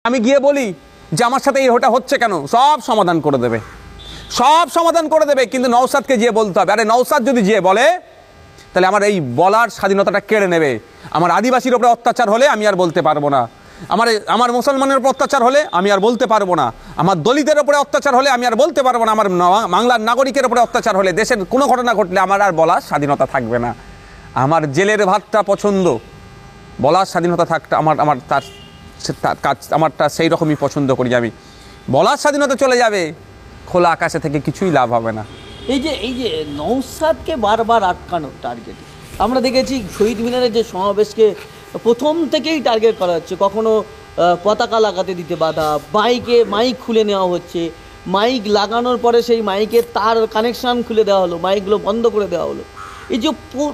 আমি গিয়ে বলি যে আমার সাথে এই ওটা হচ্ছে কেন, সব সমাধান করে দেবে, সব সমাধান করে দেবে। কিন্তু নওশাদকে গিয়ে বলতে হবে। আরে নওশাদ যদি গিয়ে বলে তাহলে আমার এই বলার স্বাধীনতাটা কেড়ে নেবে। আমার আদিবাসীর উপরে অত্যাচার হলে আমি আর বলতে পারবো না, আমার মুসলমানের উপর অত্যাচার হলে আমি আর বলতে পারবো না, আমার দলিতের উপরে অত্যাচার হলে আমি আর বলতে পারবো না, আমার বাংলার নাগরিকের উপরে অত্যাচার হলে, দেশের কোনো ঘটনা ঘটলে আমার আর বলার স্বাধীনতা থাকবে না। আমার জেলের ভাতটা পছন্দ, বলার স্বাধীনতা থাকতে আমারটা সেই রকমই পছন্দ করি আমি। বলার স্বাধীনতা চলে যাবে, খোলা আকাশে থেকে কিছুই লাভ হবে না। এই যে নওশাদকে বারবার আটকানোর টার্গেট আমরা দেখেছি। শহীদ মিনারের যে সমাবেশকে প্রথম থেকেই টার্গেট করা হচ্ছে, কখনো পতাকা লাগাতে দিতে বাধা, মাইক খুলে নেওয়া হচ্ছে, মাইক লাগানোর পরে সেই মাইকের তার কানেকশান খুলে দেওয়া হলো, মাইকগুলো বন্ধ করে দেওয়া হলো। এই যে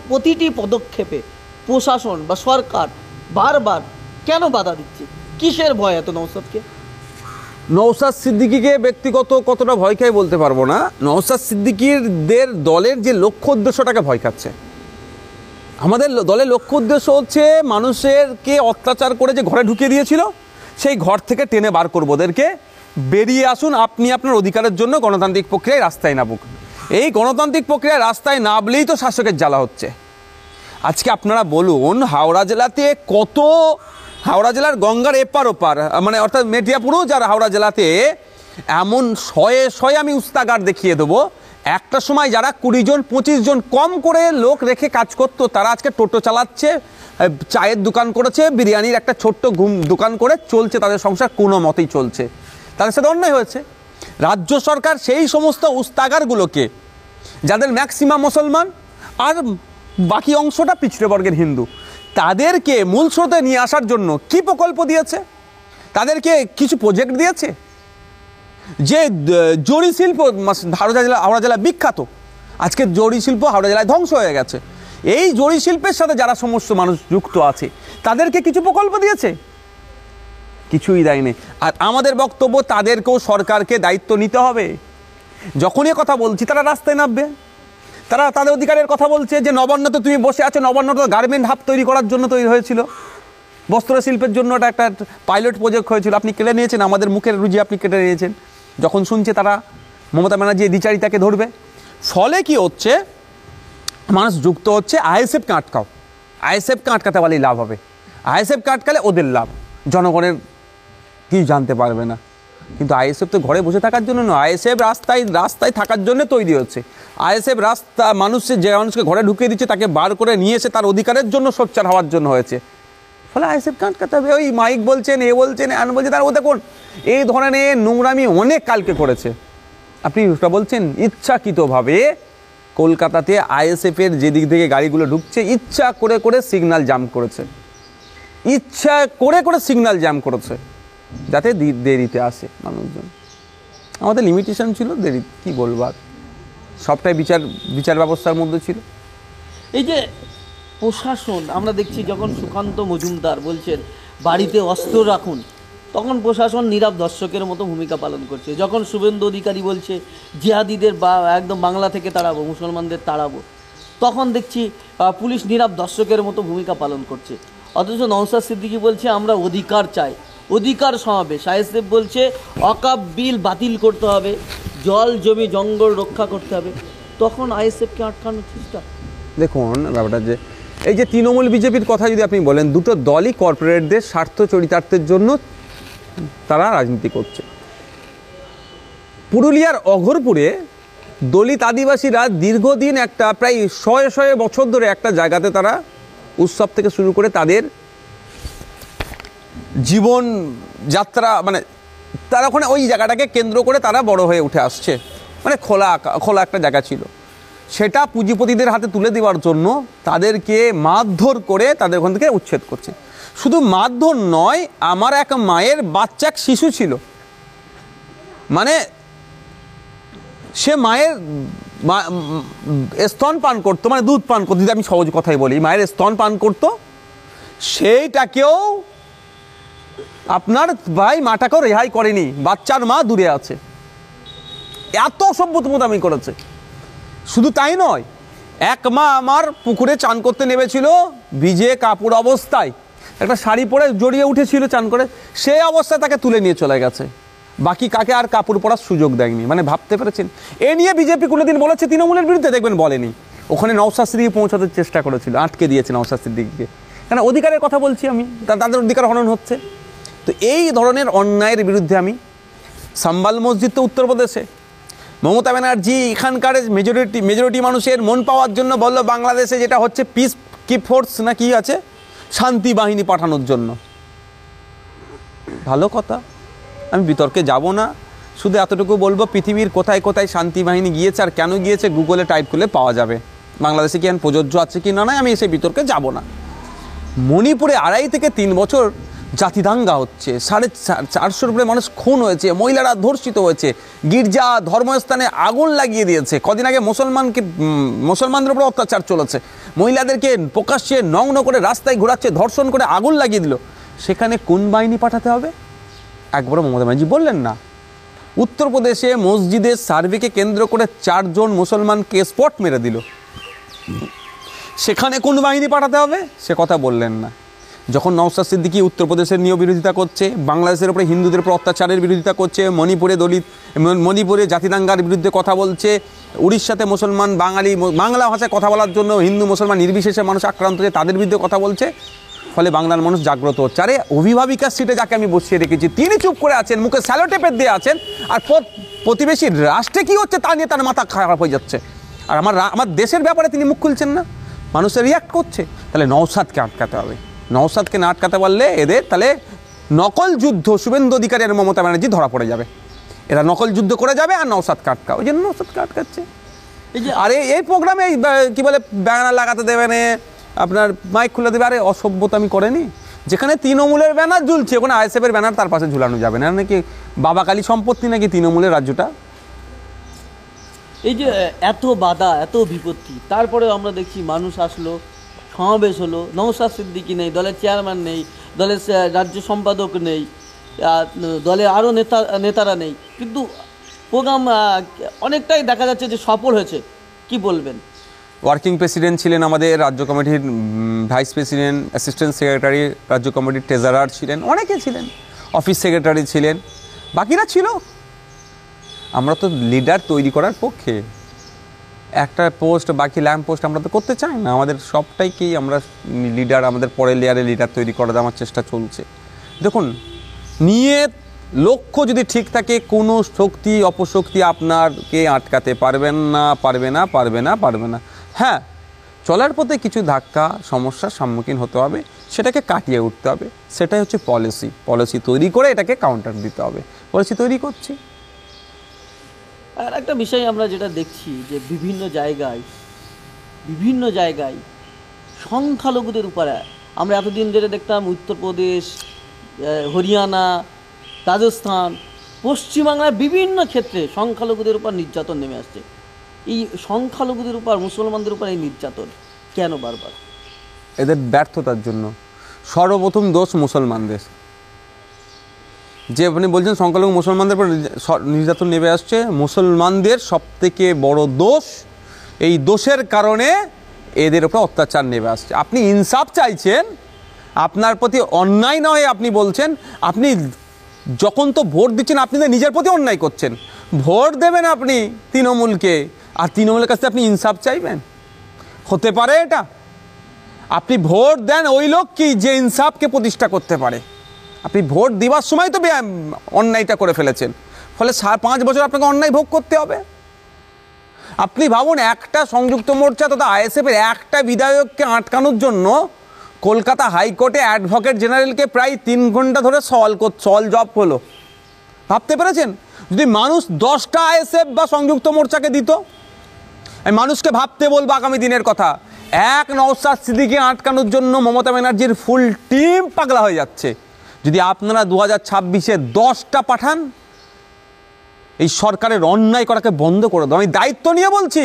প্রতিটি পদক্ষেপে প্রশাসন বা সরকার বারবার কেন বাধা দিচ্ছে? কিসের ভয় এত নওশাদকে? নওশাদ সিদ্দিকীকে ব্যক্তিগত কতটা ভয় খায় বলতে পারবো না। নওশাদ সিদ্দিকীদের দলের যে লক্ষ্য উদ্দেশ্যটাকে ভয় খাচ্ছে। আমাদের দলের লক্ষ্য উদ্দেশ্য হচ্ছে মানুষেরকে অত্যাচার করে যে ঘরে ঢুকিয়ে দিয়েছিল সেই ঘর থেকে টেনে বার করবো, ওদেরকে বেরিয়ে আসুন, আপনি আপনার অধিকারের জন্য গণতান্ত্রিক প্রক্রিয়ায় রাস্তায় নামুক। এই গণতান্ত্রিক প্রক্রিয়ায় রাস্তায় নামলেই তো শাসকের জ্বালা হচ্ছে। আজকে আপনারা বলুন, হাওড়া জেলার গঙ্গার এপার ওপার, মানে অর্থাৎ মেটিয়াপুরও যারা হাওড়া জেলাতে, এমন শয়ে আমি উস্তাগার দেখিয়ে দেবো। একটা সময় যারা 20 জন 25 জন কম করে লোক রেখে কাজ করতো, তারা আজকে টোটো চালাচ্ছে, চায়ের দোকান করেছে, বিরিয়ানির একটা ছোট্ট দোকান করে চলছে, তাদের সংসার কোনো মতেই চলছে। তাদের সাথে অন্যায় হয়েছে। রাজ্য সরকার সেই সমস্ত উস্তাগারগুলোকে, যাদের ম্যাক্সিমাম মুসলমান আর বাকি অংশটা পিছড়ে বর্গের হিন্দু, তাদেরকে মূল স্রোতে নিয়ে আসার জন্য কি প্রকল্প দিয়েছে? তাদেরকে কিছু প্রজেক্ট দিয়েছে। যে জরি শিল্প হাওড়া জেলা বিখ্যাত, আজকে জরি শিল্প হাওড়া জেলায় ধ্বংস হয়ে গেছে। এই জরি শিল্পের সাথে যারা সমস্ত মানুষ যুক্ত আছে তাদেরকে কিছু প্রকল্প দিয়েছে? কিছুই দেয়নি। আর আমাদের বক্তব্য, তাদেরকেও সরকারকে দায়িত্ব নিতে হবে। যখনই কথা বলছি তারা রাস্তায় নামবে, তারা তাদের অধিকারের কথা বলছে। যে নবান্নতে তুমি বসে আছো, নবান্ন তো গার্মেন্ট হাব তৈরি করার জন্য তৈরি হয়েছিল, বস্ত্র শিল্পের জন্য এটা একটা পাইলট প্রজেক্ট হয়েছিল, আপনি কেটে নিয়েছেন, আমাদের মুখের রুজি আপনি কেটে নিয়েছেন। যখন শুনছে তারা মমতা ব্যানার্জি দ্বিচারিতাকে ধরবে, ফলে কি হচ্ছে, মানুষ যুক্ত হচ্ছে। আইএসএফকে আটকাও, আইএসএফকে আটকাতে পারলেই লাভ হবে। আইএসএফকে আটকালে ওদের লাভ, জনগণের কি জানতে পারবে না। কিন্তু আইএসএফ তো ঘরে বসে থাকার জন্য নয়, আইএসএফ রাস্তায় থাকার জন্য তৈরি হচ্ছে। আইএসএফ যে মানুষকে ঘরে ঢুকিয়ে দিচ্ছে, তাকে বার করে নিয়ে এসে তার অধিকারের জন্য সোচ্চার হওয়ার জন্য হয়েছে। ফলে আইএসএফকে আটকাতে হবে। ওই মাইক বলছেন, বলছেন, বলছে, তার ও দেখুন এই ধরনের নোংরামি অনেক কালকে করেছে। আপনি ওটা বলছেন ইচ্ছাকৃতভাবে কলকাতাতে আইএসএফের যেদিক থেকে গাড়িগুলো ঢুকছে, ইচ্ছা করে সিগন্যাল জাম করেছে, ইচ্ছা করে সিগন্যাল জাম করেছে, যাতে দেরিতে আসে মানুষজন। আমাদের লিমিটেশন ছিল, দেরি কি বলবার, সবটাই বিচার ব্যবস্থার মধ্যে ছিল। এই যে প্রশাসন আমরা দেখছি, যখন সুকান্ত মজুমদার বলছেন বাড়িতে অস্ত্র রাখুন, তখন প্রশাসন নীরব দর্শকের মতো ভূমিকা পালন করছে। যখন শুভেন্দু অধিকারী বলছে জিহাদিদের একদম বাংলা থেকে তাড়াবো, মুসলমানদের তাড়াবো, তখন দেখছি পুলিশ নীরব দর্শকের মতো ভূমিকা পালন করছে। অথচ নওশাদ সিদ্দিকী বলছে আমরা অধিকার চাই, অধিকার সমাবেশ। আইএসএফ বলছে ওয়াকফ বিল বাতিল করতে হবে, জল জমি জঙ্গল রক্ষা করতে হবে, তখন আইএসএফকে আটকানোর চেষ্টা। দেখুন ব্যাপারটা, যে এই যে তৃণমূল বিজেপির কথা যদি আপনি বলেন, দুটো দলই কর্পোরেটদের স্বার্থ চরিতার্থের জন্য তারা রাজনীতি করছে। পুরুলিয়ার অঘরপুরে দলিত আদিবাসীরা দীর্ঘদিন একটা প্রায় শয়ে বছর ধরে একটা জায়গাতে তারা উৎসব থেকে শুরু করে তাদের জীবন যাত্রা, মানে তারা ওখানে ওই জায়গাটাকে কেন্দ্র করে তারা বড় হয়ে উঠে আসছে। মানে খোলা একটা জায়গা ছিল, সেটা পুঁজিপতিদের হাতে তুলে দেওয়ার জন্য তাদেরকে মারধর করে তাদের ওখান থেকে উচ্ছেদ করছে। শুধু মারধর নয়, আমার এক মায়ের বাচ্চা, এক শিশু ছিল, মানে সে মায়ের স্তন পান করতো, মানে দুধ পান করতো, যদি আমি সহজ কথাই বলি, মায়ের স্তন পান করতো, সেইটাকেও আপনার ভাই মাটাকেও রেহাই করেনি, বাচ্চার মা দূরে আছে। এত অসভ্যতামি করেছে। শুধু তাই নয়, এক মা আমার পুকুরে চান করতে নেমেছিল ভিজে কাপড় অবস্থায়, একটা শাড়ি পরে জড়িয়ে উঠেছিল চান করে, সেই অবস্থায় তাকে তুলে নিয়ে চলে গেছে। বাকি কাকে আর কাপড় পরার সুযোগ দেয়নি। মানে ভাবতে পেরেছেন? এ নিয়ে বিজেপি কোনোদিন বলেছে তৃণমূলের বিরুদ্ধে? দেখবেন বলেনি। ওখানে নওশাদ সিদ্দিকী পৌঁছাতে চেষ্টা করেছিল, আটকে দিয়েছে নওশাদ সিদ্দিকীকে। কেন? অধিকারের কথা বলছি আমি, তাদের অধিকার হনন হচ্ছে। তো এই ধরনের অন্যায়ের বিরুদ্ধে আমি, সাম্বাল মসজিদ তো উত্তরপ্রদেশে, মমতা ব্যানার্জি এখানকার মেজরিটি মানুষের মন পাওয়ার জন্য বলল বাংলাদেশে যেটা হচ্ছে পিস কি ফোর্স না কি আছে, শান্তি বাহিনী পাঠানোর জন্য। ভালো কথা, আমি বিতর্কে যাব না, শুধু এতটুকু বলবো পৃথিবীর কোথায় কোথায় শান্তি বাহিনী গিয়েছে আর কেন গিয়েছে গুগলে টাইপ করলে পাওয়া যাবে। বাংলাদেশে কি প্রযোজ্য আছে কি না নয় আমি এসে বিতর্কে যাব না। মণিপুরে 2.5 থেকে 3 বছর জাতিদাঙ্গা হচ্ছে, 450 উপরে মানুষ খুন হয়েছে, মহিলারা ধর্ষিত হয়েছে, গির্জা ধর্মস্থানে আগুন লাগিয়ে দিয়েছে। কদিন আগে মুসলমানদের উপরে অত্যাচার চলেছে, মহিলাদেরকে প্রকাশ্যে নগ্ন করে রাস্তায় ঘোরাচ্ছে, ধর্ষণ করে আগুন লাগিয়ে দিল। সেখানে কোন বাহিনী পাঠাতে হবে একবারও মমতা ব্যানার্জি বললেন না। উত্তরপ্রদেশে মসজিদের সার্ভেকে কেন্দ্র করে 4 জন মুসলমানকে স্পট মেরে দিল, সেখানে কোন বাহিনী পাঠাতে হবে সে কথা বললেন না। যখন নওশাদ সিদ্দিকী উত্তরপ্রদেশের নিয়ে বিরোধিতা করছে, বাংলাদেশের উপরে হিন্দুদের উপর অত্যাচারের বিরোধিতা করছে, মণিপুরে জাতিদাঙ্গার বিরুদ্ধে কথা বলছে, উড়িষ্যাতে মুসলমান বাংলা ভাষায় কথা বলার জন্য হিন্দু মুসলমান নির্বিশেষে মানুষ আক্রান্ত হচ্ছে, তাদের বিরুদ্ধে কথা বলছে, ফলে বাংলার মানুষ জাগ্রত হচ্ছে। আরে অভিভাবিকার সিটে যাকে আমি বসিয়ে রেখেছি তিনি চুপ করে আছেন, মুখে স্যালোটেপের দিয়ে আছেন, আর প্রতিবেশী রাষ্ট্রে কী হচ্ছে তা নিয়ে তার মাথা খারাপ হয়ে যাচ্ছে। আর আমার দেশের ব্যাপারে তিনি মুখ খুলছেন না, মানুষের রিয়াক্ট করছে। তাহলে নওশাদকে আটকাতে হবে। নওশাদকে না আটকাতে পারলে এদের তাহলে নকল যুদ্ধ শুভেন্দু অধিকারী আর মমতা ব্যানার্জি ধরা পড়ে যাবে। এরা নকল যুদ্ধ করে যাবে আর নওশাদকে আটকাও, ওই জন্য নওশাদকে আটকাচ্ছে। এই যে আরে এই প্রোগ্রামে কি বলে ব্যানার লাগাতে দেবে না, আপনার মাইক খুলে দেবে, আরে অসভ্যতামি করেনি। যেখানে তৃণমূলের ব্যানার ঝুলছে ওখানে আইএসএফের ব্যানার তার পাশে ঝুলানো যাবে না, নাকি বাবা কালী সম্পত্তি নাকি তৃণমূলের রাজ্যটা। এই যে এত বাধা এত বিপত্তি, তারপরেও আমরা দেখছি মানুষ আসলো, সমাবেশ হলো, নওশাদ সিদ্দিকী নেই, দলের চেয়ারম্যান নেই, দলের রাজ্য সম্পাদক নেই, দলের আরও নেতারা নেই, কিন্তু প্রোগ্রাম অনেকটাই দেখা যাচ্ছে যে সফল হয়েছে। কি বলবেন? ওয়ার্কিং প্রেসিডেন্ট ছিলেন আমাদের রাজ্য কমিটির, ভাইস প্রেসিডেন্ট, অ্যাসিস্ট্যান্ট সেক্রেটারি, রাজ্য কমিটির ট্রেজারার ছিলেন, অনেকে ছিলেন, অফিস সেক্রেটারি ছিলেন, বাকিরা ছিল। আমরা তো লিডার তৈরি করার পক্ষে, একটা পোস্ট বাকি ল্যাম্প পোস্ট আমরা তো করতে চাই না। আমাদের সবটাইকেই আমরা লিডার, আমাদের পরের লেয়ারে লিডার তৈরি করার আমার চেষ্টা চলছে। দেখুন, নিয়ত লক্ষ্য যদি ঠিক থাকে কোনো শক্তি অপশক্তি আপনাকে আটকাতে পারবে না। হ্যাঁ, চলার পথে কিছু ধাক্কা সমস্যার সম্মুখীন হতে হবে, সেটাকে কাটিয়ে উঠতে হবে। সেটাই হচ্ছে পলিসি তৈরি করে এটাকে কাউন্টার দিতে হবে। পলিসি তৈরি করছি। আর একটা বিষয় আমরা যেটা দেখছি যে বিভিন্ন জায়গায় সংখ্যালঘুদের উপরে, আমরা এতদিন ধরে দেখতাম উত্তরপ্রদেশ, হরিয়ানা, রাজস্থান, পশ্চিমবাংলার বিভিন্ন ক্ষেত্রে সংখ্যালঘুদের উপর নির্যাতন নেমে আসছে। এই সংখ্যালঘুদের উপর, মুসলমানদের উপর এই নির্যাতন কেন বারবার? এদের ব্যর্থতার জন্য। সর্বপ্রথম দোষ মুসলমানদের। যে আপনি বলছেন সংখ্যালঘু মুসলমানদের উপর নির্যাতন নেমে আসছে, মুসলমানদের সবথেকে বড় দোষ। এই দোষের কারণে এদের উপর অত্যাচার নেমে আসছে। আপনি ইনসাফ চাইছেন, আপনার প্রতি অন্যায় নয় আপনি বলছেন, আপনি যখন তো ভোট দিচ্ছেন আপনি তো নিজের প্রতি অন্যায় করছেন। ভোট দেবেন আপনি তৃণমূলকে, আর তৃণমূলের কাছে আপনি ইনসাফ চাইবেন? হতে পারে এটা? আপনি ভোট দেন ওই লোক কি যে ইনসাফকে প্রতিষ্ঠা করতে পারে। আপনি ভোট দেওয়ার সময় তো অন্যায়টা করে ফেলেছেন, ফলে 5 বছর আপনাকে অন্যায় ভোগ করতে হবে। আপনি ভাবুন, একটা সংযুক্ত মোর্চা তথা আইএসএফের একটা বিধায়ককে আটকানোর জন্য কলকাতা হাইকোর্টে অ্যাডভোকেট জেনারেলকে প্রায় 3 ঘন্টা ধরে সওয়াল জব হলো। ভাবতে পেরেছেন? যদি মানুষ 10টা আইএসএফ বা সংযুক্ত মোর্চাকে দিত, আমি মানুষকে ভাবতে বলবো আগামী দিনের কথা। এক নওশাদ সিদ্দিকীকে আটকানোর জন্য মমতা ব্যানার্জির ফুল টিম পাগলা হয়ে যাচ্ছে। যদি আপনারা 2026-এ 10টা পাঠান, এই সরকারের অন্যায় করাকে বন্ধ করে দাও। আমি দায়িত্ব নিয়ে বলছি,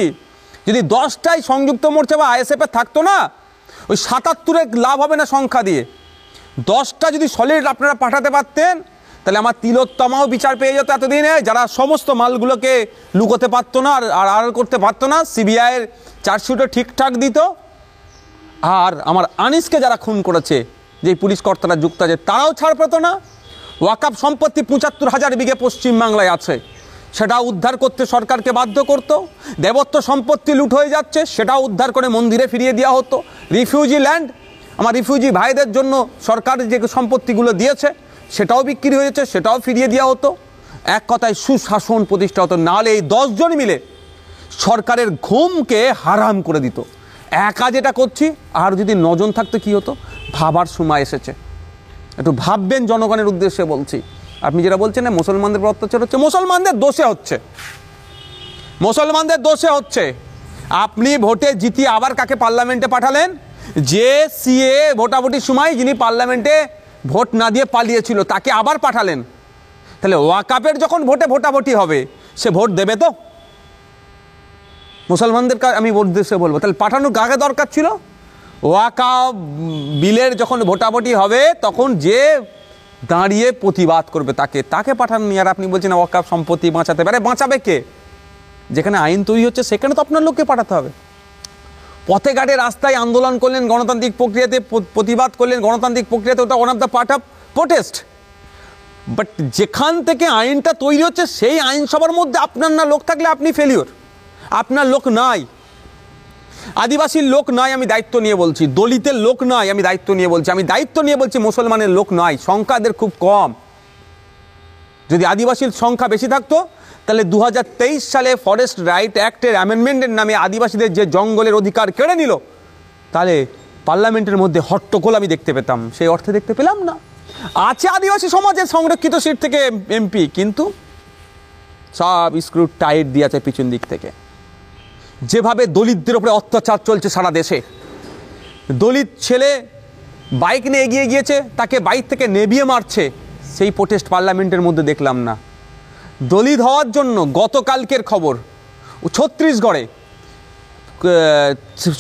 যদি 10টাই সংযুক্ত মোর্চা বা আইএসএফে থাকতো না, ওই 77-এর লাভ হবে না সংখ্যা দিয়ে। 10টা যদি সলিড আপনারা পাঠাতে পারতেন, তাহলে আমার তিলোত্তমাও বিচার পেয়ে যেত এতদিনে, যারা সমস্ত মালগুলোকে লুকোতে পারতো না আর আড়াল করতে পারতো না, সিবিআইয়ের চার্জশিটও ঠিকঠাক দিত। আর আমার আনিসকে যারা খুন করেছে যে পুলিশ কর্তারা যুক্ত আছে তারাও ছাড় পেত না। ওয়াকাফ সম্পত্তি ৭৫,০০০ বিঘে পশ্চিমবাংলায় আছে, সেটা উদ্ধার করতে সরকারকে বাধ্য করতো। দেবত্ব সম্পত্তি লুট হয়ে যাচ্ছে, সেটাও উদ্ধার করে মন্দিরে ফিরিয়ে দেওয়া হতো। রিফিউজি ল্যান্ড, আমার রিফিউজি ভাইদের জন্য সরকার যে সম্পত্তিগুলো দিয়েছে সেটাও বিক্রি হয়েছে, সেটাও ফিরিয়ে দেওয়া হতো। এক কথায় সুশাসন প্রতিষ্ঠা হতো। নাহলে এই 10 জন মিলে সরকারের ঘুমকে হারাম করে দিত। একা যেটা করছি, আর যদি 9 জন থাকতো কী হতো, ভাবার সময় এসেছে। একটু ভাববেন, জনগণের উদ্দেশ্যে বলছি। আপনি যেটা বলছেন না মুসলমানদের উপর অত্যাচার হচ্ছে, মুসলমানদের দোষে হচ্ছে, মুসলমানদের দোষে হচ্ছে। আপনি ভোটে জিতিয়ে আবার কাকে পার্লামেন্টে পাঠালেন? যে সিএ ভোটাভুটির সময় যিনি পার্লামেন্টে ভোট না দিয়ে পালিয়েছিল তাকে আবার পাঠালেন। তাহলে ওয়াকাফের যখন ভোটে ভোটাভুটি হবে সে ভোট দেবে তো? মুসলমানদের আমি উদ্দেশ্যে বলবো, তাহলে পাঠানোর কাকে দরকার ছিল? ওয়াকাফ বিলের যখন ভোটাভুটি হবে তখন যে দাঁড়িয়ে প্রতিবাদ করবে তাকে পাঠাননি। আর আপনি বলছেন ওয়াকাফ সম্পত্তি বাঁচাতে পারে, বাঁচাবে কে? যেখানে আইন তৈরি হচ্ছে সেখানে তো আপনার লোককে পাঠাতে হবে। পথে ঘাটে রাস্তায় আন্দোলন করলেন, গণতান্ত্রিক প্রক্রিয়াতে প্রতিবাদ করলেন, গণতান্ত্রিক প্রক্রিয়াতে, ওটা one of the part of protest. But যেখান থেকে আইনটা তৈরি হচ্ছে সেই আইনসভার মধ্যে আপনার না লোক থাকলে আপনি ফেলিওর। আপনার লোক নাই, আদিবাসীর লোক নাই, আমি দায়িত্ব নিয়ে বলছি। দলিতের লোক নাই, আমি দায়িত্ব নিয়ে বলছি। আমি দায়িত্ব নিয়ে বলছি মুসলমানের লোক নাই, সংখ্যা এদের খুব কম। যদি আদিবাসীর সংখ্যা বেশি থাকতো তাহলে 2023 সালে ফরেস্ট রাইট অ্যাক্টের অ্যামেন্ডমেন্টের নামে আদিবাসীদের যে জঙ্গলের অধিকার কেড়ে নিল, তাহলে পার্লামেন্টের মধ্যে হট্টগোল আমি দেখতে পেতাম। সেই অর্থে দেখতে পেলাম না। আছে আদিবাসী সমাজের সংরক্ষিত সিট থেকে এমপি, কিন্তু সব স্ক্রু টাইট দিয়ে আছে পিছন দিক থেকে। যেভাবে দলিতদের উপরে অত্যাচার চলছে সারা দেশে, দলিত ছেলে বাইক নিয়ে এগিয়ে গিয়েছে, তাকে বাইক থেকে নেবিয়ে মারছে, সেই প্রোটেস্ট পার্লামেন্টের মধ্যে দেখলাম না। দলিত হওয়ার জন্য গতকালকের খবর,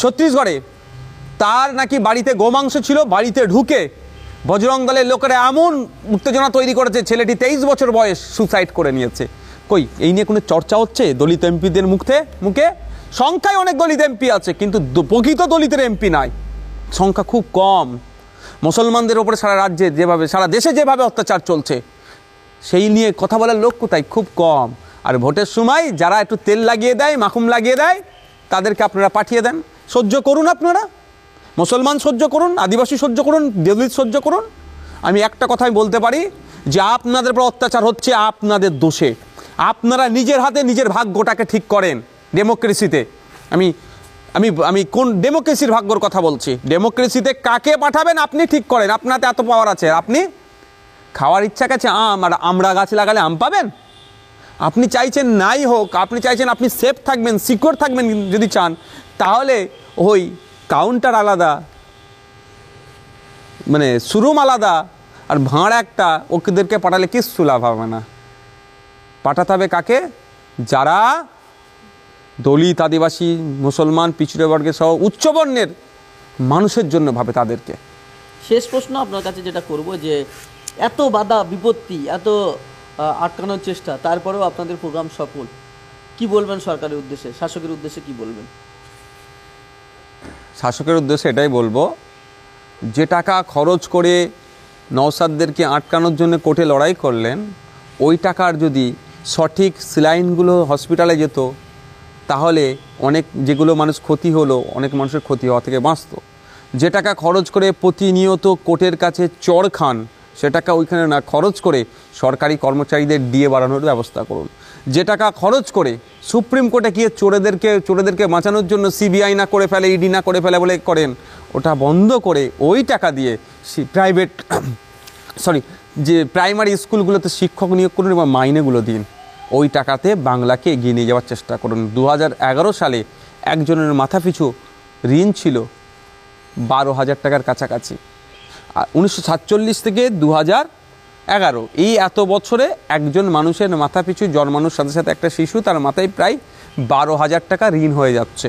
ছত্তিশগড়ে তার নাকি বাড়িতে গোমাংস ছিল, বাড়িতে ঢুকে বজরং দলের লোকেরা এমন উত্তেজনা তৈরি করেছে, ছেলেটি 23 বছর বয়স সুসাইড করে নিয়েছে। কই এই নিয়ে কোনো চর্চা হচ্ছে দলিত এমপিদের মুখে? সংখ্যায় অনেক দলিত এমপি আছে, কিন্তু প্রকৃত দলিতের এমপি নাই, সংখ্যা খুব কম। মুসলমানদের ওপরে সারা রাজ্যে যেভাবে, সারা দেশে যেভাবে অত্যাচার চলছে, সেই নিয়ে কথা বলার লোক কোথায়? খুব কম। আর ভোটের সময় যারা একটু তেল লাগিয়ে দেয়, মাখুম লাগিয়ে দেয়, তাদেরকে আপনারা পাঠিয়ে দেন। সহ্য করুন, আপনারা মুসলমান সহ্য করুন, আদিবাসী সহ্য করুন, দলিত সহ্য করুন। আমি একটা কথাই বলতে পারি যে আপনাদের উপর অত্যাচার হচ্ছে আপনাদের দোষে। আপনারা নিজের হাতে নিজের ভাগ্যটাকে ঠিক করেন ডেমোক্রেসিতে। আমি কোন ডেমোক্রেসির ভাগ্যর কথা বলছি? ডেমোক্রেসিতে কাকে পাঠাবেন আপনি ঠিক করেন। আপনাতে এত পাওয়ার আছে, আপনি খাওয়ার ইচ্ছা কাছে আম, আর আমরা গাছ লাগালে আম পাবেন? আপনি চাইছেন নাই হোক, আপনি চাইছেন আপনি সেফ থাকবেন, সিকিউর থাকবেন। যদি চান তাহলে ওই কাউন্টার আলাদা, মানে শোরুম আলাদা, আর ভাঁড় একটা, ওদেরকে পাঠালে কিচ্ছু লাভ হবে না। পাঠাতে হবে কাকে? যারা দলিত, আদিবাসী, মুসলমান, পিছড়ে বর্গের সহ উচ্চবর্ণের মানুষের জন্য ভাবে তাদেরকে। শেষ প্রশ্ন আপনার কাছে যেটা করব, যে এত বাধা বিপত্তি, এত আটকানোর চেষ্টা, তারপরেও আপনাদের প্রোগ্রাম সফল, কি বলবেন সরকারের উদ্দেশ্যে, শাসকের উদ্দেশ্যে কি বলবেন? শাসকের উদ্দেশ্যে এটাই বলবো, যে টাকা খরচ করে নওশাদদেরকে আটকানোর জন্য কোর্টে লড়াই করলেন, ওই টাকার যদি সঠিক স্যালাইনগুলো হসপিটালে যেত, তাহলে অনেক যেগুলো মানুষ ক্ষতি হলো, অনেক মানুষের ক্ষতি হওয়া থেকে বাঁচত। যে টাকা খরচ করে প্রতিনিয়ত কোর্টের কাছে চড় খান, সে টাকা ওইখানে না খরচ করে সরকারি কর্মচারীদের ডিএ বাড়ানোর ব্যবস্থা করুন। যে টাকা খরচ করে সুপ্রিম কোর্টে গিয়ে চোরেদেরকে বাঁচানোর জন্য সিবিআই না করে ফেলে, ইডি না করে ফেলে বলে করেন, ওটা বন্ধ করে ওই টাকা দিয়ে যে প্রাইমারি স্কুলগুলোতে শিক্ষক নিয়োগ করুন এবং মাইনেগুলো দিন। ওই টাকাতে বাংলাকে এগিয়ে নিয়ে যাওয়ার চেষ্টা করুন। 2011 সালে একজনের মাথাপিছু ঋণ ছিল 12,000 টাকার কাছাকাছি। 1947 থেকে 2011, এই এত বছরে একজন মানুষের মাথাপিছু জন্মানোর সাথে সাথে একটা শিশু, তার মাথায় প্রায় 12,000 টাকা ঋণ হয়ে যাচ্ছে।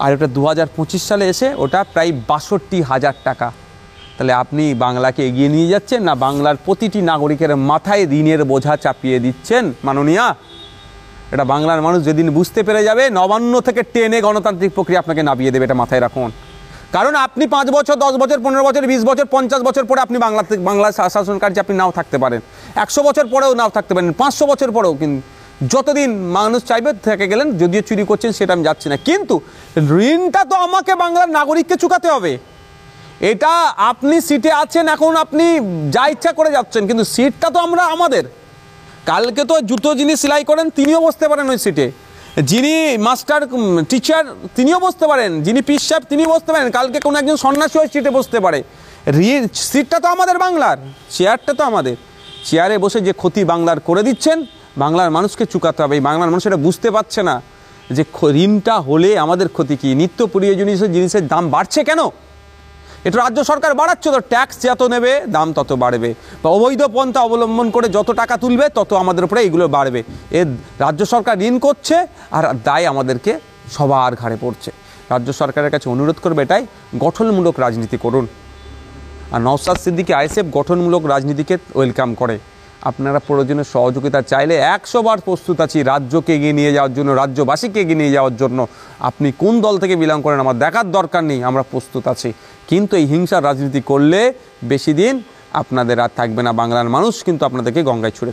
আর ওটা 2025 সালে এসে ওটা প্রায় 62,000 টাকা। তাহলে আপনি বাংলাকে এগিয়ে নিয়ে যাচ্ছেন না বাংলার প্রতিটি নাগরিকের মাথায় ঋণের বোঝা চাপিয়ে দিচ্ছেন? মাননীয়া, এটা বাংলার মানুষ যেদিন বুঝতে পেরে যাবে, নবান্ন থেকে টেনে গণতান্ত্রিক প্রক্রিয়া আপনাকে নামিয়ে দেবে, এটা মাথায় রাখুন। কারণ আপনি 5 বছর 10 বছর 15 বছর 20 বছর 50 বছর পরে আপনি বাংলা শাসন কার্যে আপনি নাও থাকতে পারেন, 100 বছর পরেও নাও থাকতে পারেন, 500 বছর পরেও, কিন্তু যতদিন মানুষ চাইবে থেকে গেলেন, যদিও চুরি করছেন সেটা আমি যাচ্ছি না, কিন্তু ঋণটা তো আমাকে বাংলার নাগরিককে চুকাতে হবে। এটা আপনি সিটে আছেন, এখন আপনি যা ইচ্ছা করে যাচ্ছেন, কিন্তু সিটটা তো আমাদের। কালকে তো জুতো যিনি সেলাই করেন তিনিও বসতে পারেন ওই সিটে, যিনি মাস্টার টিচার তিনিও বসতে পারেন, যিনি পীর সাহেব তিনি বসতে পারেন, কালকে কোনো একজন সন্ন্যাসী ওই সিটে বসতে পারে। সিটটা তো আমাদের বাংলার, চেয়ারটা তো আমাদের। চেয়ারে বসে যে ক্ষতি বাংলার করে দিচ্ছেন, বাংলার মানুষকে চুকাতে হবে। এই বাংলার মানুষ এটা বুঝতে পারছে না যে ঋণটা হলে আমাদের ক্ষতি কী। নিত্য প্রয়োজনীয় জিনিসের দাম বাড়ছে কেন? এটা রাজ্য সরকার বাড়াচ্ছে তো, ট্যাক্স যত নেবে দাম তত বাড়বে, বা অবৈধ পন্থা অবলম্বন করে যত টাকা তুলবে তত আমাদের উপরে এইগুলো বাড়বে। রাজ্য সরকার ঋণ করছে আর দায় আমাদেরকে সবার ঘাড়ে পড়ছে। রাজ্য সরকারের কাছে অনুরোধ করবে এটাই, গঠনমূলক রাজনীতি করুন। আর নওশাদ সিদ্দিকী আইএসএফ গঠনমূলক রাজনীতিকে ওয়েলকাম করে। আপনারা প্রয়োজনে সহযোগিতা চাইলে 100 বার প্রস্তুত আছি রাজ্যকে এগিয়ে নিয়ে যাওয়ার জন্য, রাজ্যবাসীকে এগিয়ে নিয়ে যাওয়ার জন্য। আপনি কোন দল থেকে বিলং করেন আমার দেখার দরকার নেই, আমরা প্রস্তুত আছি। কিন্তু এই হিংসার রাজনীতি করলে বেশি দিন আপনাদের আর থাকবে না, বাংলার মানুষ কিন্তু আপনাদেরকে গঙ্গায় ছুঁড়ে